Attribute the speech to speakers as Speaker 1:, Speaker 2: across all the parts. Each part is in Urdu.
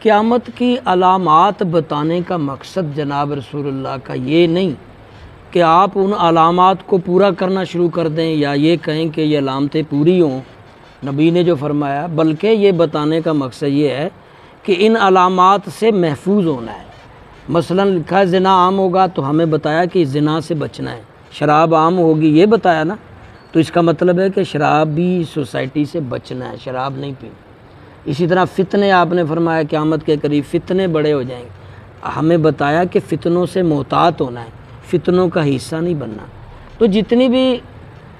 Speaker 1: قیامت کی علامات بتانے کا مقصد جناب رسول اللہ کا یہ نہیں کہ آپ ان علامات کو پورا کرنا شروع کر دیں یا یہ کہیں کہ یہ علامتیں پوری ہوں، نبی نے جو فرمایا، بلکہ یہ بتانے کا مقصد یہ ہے کہ ان علامات سے محفوظ ہونا ہے۔ مثلا لکھا ہے زنا عام ہوگا تو ہمیں بتایا کہ زنا سے بچنا ہے، شراب عام ہوگی یہ بتایا نا، تو اس کا مطلب ہے کہ شراب بھی سوسائٹی سے بچنا ہے، شراب نہیں پینی۔ اسی طرح فتنے آپ نے فرمایا قیامت کے قریب فتنے بڑے ہو جائیں گے، ہمیں بتایا کہ فتنوں سے محتاط ہونا ہے، فتنوں کا حصہ نہیں بننا۔ تو جتنی بھی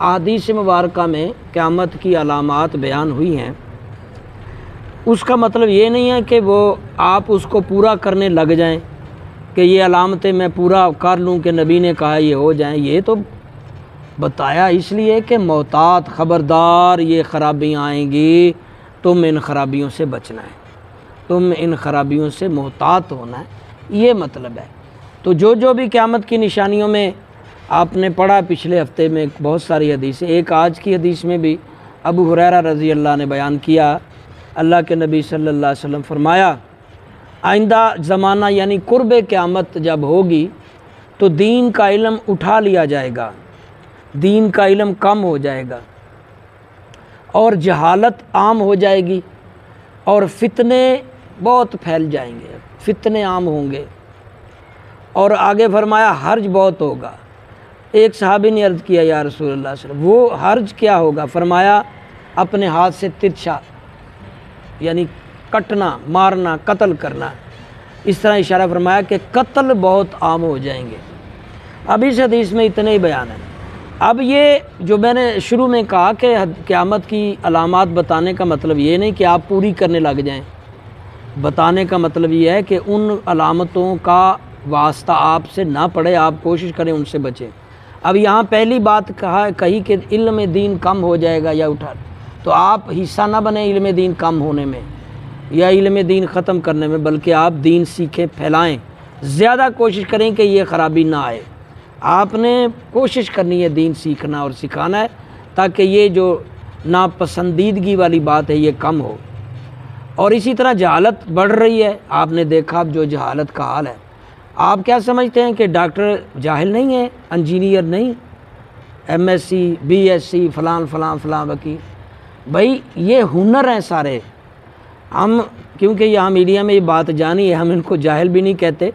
Speaker 1: احادیث مبارکہ میں قیامت کی علامات بیان ہوئی ہیں، اس کا مطلب یہ نہیں ہے کہ وہ آپ اس کو پورا کرنے لگ جائیں کہ یہ علامتیں میں پورا کر لوں کہ نبی نے کہا یہ ہو جائیں۔ یہ تو بتایا اس لیے کہ محتاط، خبردار، یہ خرابیاں آئیں گی، تم ان خرابیوں سے بچنا ہے، تم ان خرابیوں سے محتاط ہونا ہے، یہ مطلب ہے۔ تو جو بھی قیامت کی نشانیوں میں آپ نے پڑھا پچھلے ہفتے میں بہت ساری حدیثیں، ایک آج کی حدیث میں بھی ابو ہریرہ رضی اللہ نے بیان کیا، اللہ کے نبی صلی اللہ علیہ وسلم فرمایا آئندہ زمانہ یعنی قرب قیامت جب ہوگی تو دین کا علم اٹھا لیا جائے گا، دین کا علم کم ہو جائے گا اور جہالت عام ہو جائے گی اور فتنے بہت پھیل جائیں گے، فتنے عام ہوں گے، اور آگے فرمایا حرج بہت ہوگا۔ ایک صحابی نے عرض کیا یا رسول اللہ صلی اللہ علیہ وسلم وہ حرج کیا ہوگا؟ فرمایا اپنے ہاتھ سے ترچھا یعنی کٹنا، مارنا، قتل کرنا۔ اس طرح اشارہ فرمایا کہ قتل بہت عام ہو جائیں گے۔ اب اس حدیث میں اتنے ہی بیان ہیں۔ اب یہ جو میں نے شروع میں کہا کہ قیامت کی علامات بتانے کا مطلب یہ نہیں کہ آپ پوری کرنے لگ جائیں، بتانے کا مطلب یہ ہے کہ ان علامتوں کا واسطہ آپ سے نہ پڑے، آپ کوشش کریں ان سے بچیں۔ اب یہاں پہلی بات کہی کہ علم دین کم ہو جائے گا یا اٹھا، تو آپ حصہ نہ بنیں علم دین کم ہونے میں یا علم دین ختم کرنے میں، بلکہ آپ دین سیکھیں، پھیلائیں، زیادہ کوشش کریں کہ یہ خرابی نہ آئے۔ آپ نے کوشش کرنی ہے دین سیکھنا اور سکھانا ہے تاکہ یہ جو ناپسندیدگی والی بات ہے یہ کم ہو۔ اور اسی طرح جہالت بڑھ رہی ہے، آپ نے دیکھا اب جو جہالت کا حال ہے۔ آپ کیا سمجھتے ہیں کہ ڈاکٹر جاہل نہیں ہے، انجینئر نہیں، M S C, B S C, فلان فلان فلان وکیل؟ بھائی یہ ہنر ہیں سارے۔ ہم کیونکہ یہاں میڈیا میں یہ بات جانی ہے، ہم ان کو جاہل بھی نہیں کہتے،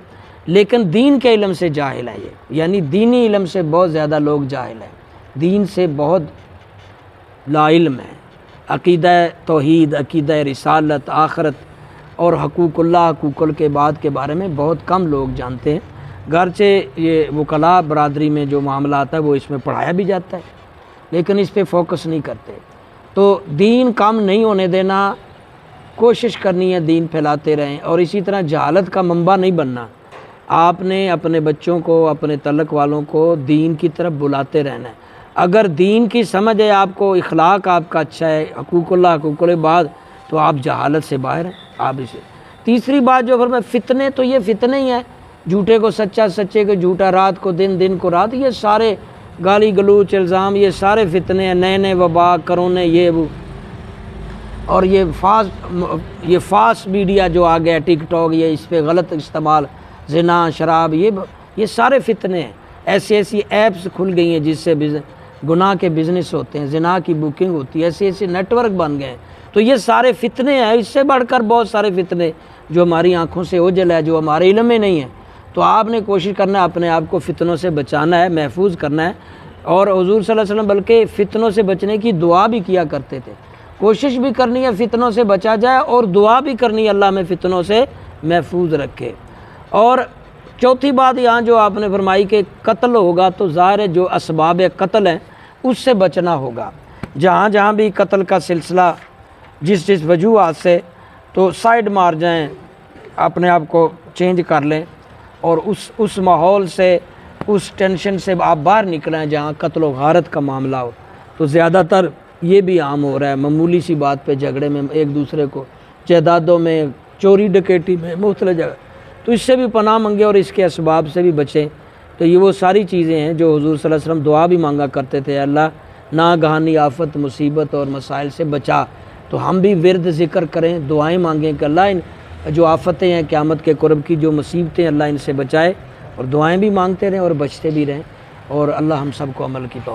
Speaker 1: لیکن دین کے علم سے جاہل ہیں یہ، یعنی دینی علم سے بہت زیادہ لوگ جاہل ہیں، دین سے بہت لا علم ہے۔ عقیدہ توحید، عقیدہ رسالت، آخرت اور حقوق اللہ، حقوق العباد کے بارے میں بہت کم لوگ جانتے ہیں، گرچہ یہ وکلاء برادری میں جو معاملہ آتا ہے وہ اس میں پڑھایا بھی جاتا ہے، لیکن اس پہ فوکس نہیں کرتے۔ تو دین کم نہیں ہونے دینا، کوشش کرنی ہے دین پھیلاتے رہیں، اور اسی طرح جہالت کا منبع نہیں بننا۔ آپ نے اپنے بچوں کو، اپنے تعلق والوں کو دین کی طرف بلاتے رہنا ہے۔ اگر دین کی سمجھ ہے آپ کو، اخلاق آپ کا اچھا ہے، حقوق اللہ، حقوق العباد، تو آپ جہالت سے باہر ہیں۔ آپ اسے تیسری بات جو فرمایا فتنے، تو یہ فتنے ہی ہیں، جھوٹے کو سچا، سچے کو جھوٹا، رات کو دن، دن کو رات، یہ سارے گالی گلوچ، الزام، یہ سارے فتنے ہیں، نئے نئے وبا، کرونے، یہ وہ، اور یہ فاسٹ میڈیا جو آ گیا، ٹک ٹاک، یہ اس پہ غلط استعمال، زنا، شراب، یہ سارے فتنے ہیں۔ ایسی ایپس کھل گئی ہیں جس سے گناہ کے بزنس ہوتے ہیں، زنا کی بکنگ ہوتی ہے، ایسے نیٹ ورک بن گئے ہیں۔ تو یہ سارے فتنے ہیں، اس سے بڑھ کر بہت سارے فتنے جو ہماری آنکھوں سے اوجھل ہے، جو ہمارے علم میں نہیں ہے۔ تو آپ نے کوشش کرنا ہے اپنے آپ کو فتنوں سے بچانا ہے، محفوظ کرنا ہے، اور حضور صلی اللہ علیہ وسلم بلکہ فتنوں سے بچنے کی دعا بھی کیا کرتے تھے۔ کوشش بھی کرنی ہے فتنوں سے بچا جائے، اور دعا بھی کرنی ہے اللہ میں فتنوں سے محفوظ رکھے۔ اور چوتھی بات یہاں جو آپ نے فرمائی کہ قتل ہوگا، تو ظاہر ہے جو اسباب قتل ہیں اس سے بچنا ہوگا۔ جہاں جہاں بھی قتل کا سلسلہ جس وجوہات سے، تو سائڈ مار جائیں، اپنے آپ کو چینج کر لیں، اور اس ماحول سے، اس ٹینشن سے آپ باہر نکلیں جہاں قتل و غارت کا معاملہ ہو۔ تو زیادہ تر یہ بھی عام ہو رہا ہے، معمولی سی بات پہ جھگڑے میں ایک دوسرے کو، جائیدادوں میں، چوری ڈکیٹی میں، مختلف جگہ۔ تو اس سے بھی پناہ منگے اور اس کے اسباب سے بھی بچیں۔ تو یہ وہ ساری چیزیں ہیں جو حضور صلی اللہ علیہ وسلم دعا بھی مانگا کرتے تھے، اللہ ناگہانی آفت، مصیبت اور مسائل سے بچا۔ تو ہم بھی ورد ذکر کریں، دعائیں مانگیں کہ اللہ جو آفتیں ہیں قیامت کے قرب کی، جو مصیبتیں، اللہ ان سے بچائے، اور دعائیں بھی مانگتے رہیں اور بچتے بھی رہیں، اور اللہ ہم سب کو عمل کی توفیق